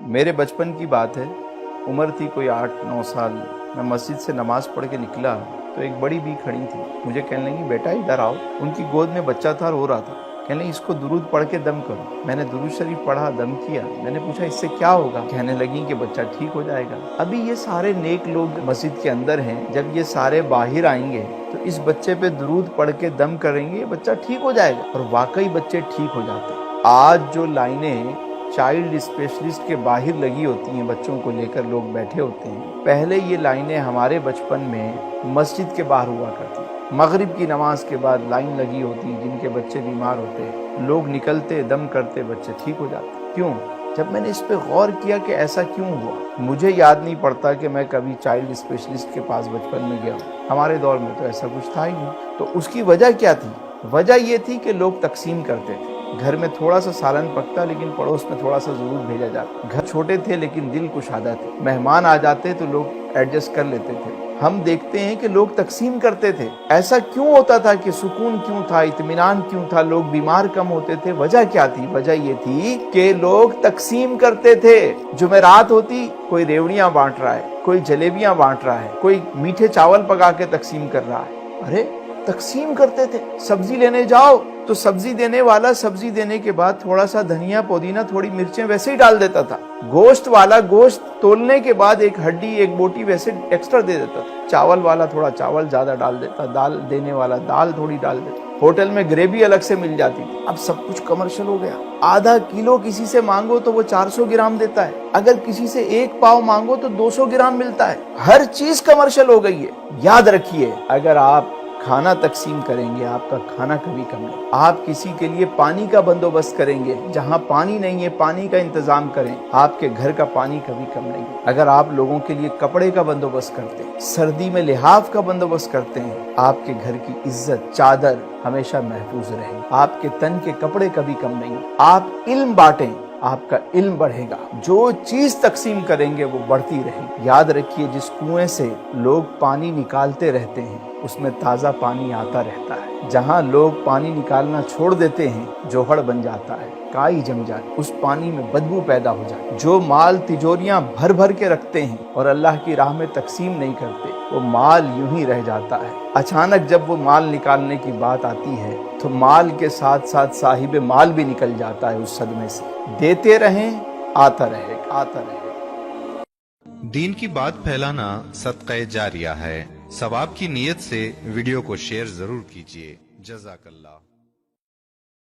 मेरे बचपन की बात है, उम्र थी कोई 8-9 साल। मैं मस्जिद से नमाज पढ़ के निकला तो एक बड़ी भी खड़ी थी। मुझे कहने लगी, बेटा इधर आओ। उनकी गोद में बच्चा था, रो रहा था। कहने लगी, इसको दुरूद पढ़ के दम करो। मैंने दुरूद शरीफ पढ़ा, दम किया। मैंने पूछा, इससे क्या होगा? कहने लगी कि बच्चा ठीक हो जाएगा। अभी ये सारे नेक लोग मस्जिद के अंदर हैं, जब ये सारे बाहर आएंगे तो इस बच्चे पे दुरूद पढ़ के दम करेंगे, ये बच्चा ठीक हो जाएगा। और वाकई बच्चे ठीक हो जाते हैं। आज जो लाइनें चाइल्ड स्पेशलिस्ट के बाहर लगी होती हैं, बच्चों को लेकर लोग बैठे होते हैं, पहले ये लाइनें हमारे बचपन में मस्जिद के बाहर हुआ करती। मगरिब की नमाज के बाद लाइन लगी होती, जिनके बच्चे बीमार होते, लोग निकलते, दम करते, बच्चे ठीक हो जाते। क्यों? जब मैंने इस पे गौर किया कि ऐसा क्यों हुआ, मुझे याद नहीं पड़ता कि मैं कभी चाइल्ड स्पेशलिस्ट के पास बचपन में गया हूँ। हमारे दौर में तो ऐसा कुछ था ही नहीं। तो उसकी वजह क्या थी? वजह ये थी कि लोग तकसीम करते थे। घर में थोड़ा सा सालन पकता, लेकिन पड़ोस में थोड़ा सा जरूर भेजा जाता। घर छोटे थे लेकिन दिल कुशादा थे। मेहमान आ जाते तो लोग एडजस्ट कर लेते थे। हम देखते हैं कि लोग तकसीम करते थे। ऐसा क्यों होता था? कि सुकून क्यों था, इत्मीनान क्यों था, लोग बीमार कम होते थे। वजह क्या थी? वजह ये थी कि लोग तकसीम करते थे। जुमेरात होती, कोई रेवड़ियां बांट रहा है, कोई जलेबियां बांट रहा है, कोई मीठे चावल पका के तकसीम कर रहा है। अरे तकसीम करते थे। सब्जी लेने जाओ तो सब्जी देने वाला सब्जी देने के बाद थोड़ा सा धनिया, पुदीना, थोड़ी मिर्चें वैसे ही डाल देता था। गोश्त वाला गोश्त तोलने के बाद एक हड्डी, एक बोटी वैसे एक्स्ट्रा दे देता था। चावल वाला थोड़ा चावल ज्यादा डाल देता, दाल देने वाला दाल थोड़ी डाल देता। होटल में ग्रेवी अलग से मिल जाती थी। अब सब कुछ कमर्शियल हो गया। आधा किलो किसी से मांगो तो वो 400 ग्राम देता है। अगर किसी से एक पाव मांगो तो 200 ग्राम मिलता है। हर चीज कमर्शियल हो गई है। याद रखिए, अगर आप खाना तकसीम करेंगे, आपका खाना कभी कम नहीं। आप किसी के लिए पानी का बंदोबस्त करेंगे, जहां पानी नहीं है पानी का इंतजाम करें, आपके घर का पानी कभी कम नहीं। अगर आप लोगों के लिए कपड़े का बंदोबस्त करते हैं, सर्दी में लिहाफ का बंदोबस्त करते हैं, आपके घर की इज्जत, चादर हमेशा महफूज रहेगी। आपके तन के कपड़े कभी कम नहीं। आप इल्म बांटें, आपका इल्म बढ़ेगा। जो चीज तकसीम करेंगे वो बढ़ती रहेगी। याद रखिए, जिस कुएं से लोग पानी निकालते रहते हैं उसमें ताजा पानी आता रहता है। जहां लोग पानी निकालना छोड़ देते हैं, जोहड़ बन जाता है, काई जम जाती, उस पानी में बदबू पैदा हो जाती। जो माल तिजोरियां भर भर के रखते हैं और अल्लाह की राह में तकसीम नहीं करते, वो माल यूं ही रह जाता है। अचानक जब वो माल निकालने की बात आती है तो माल के साथ साथ साहिब माल भी निकल जाता है उस सदमे से। देते रहें, आता रहेगा, आता रहेगा। दीन की बात फैलाना सदक़े जारिया है। सवाब की नीयत से वीडियो को शेयर जरूर कीजिए। जज़ाकल्लाह।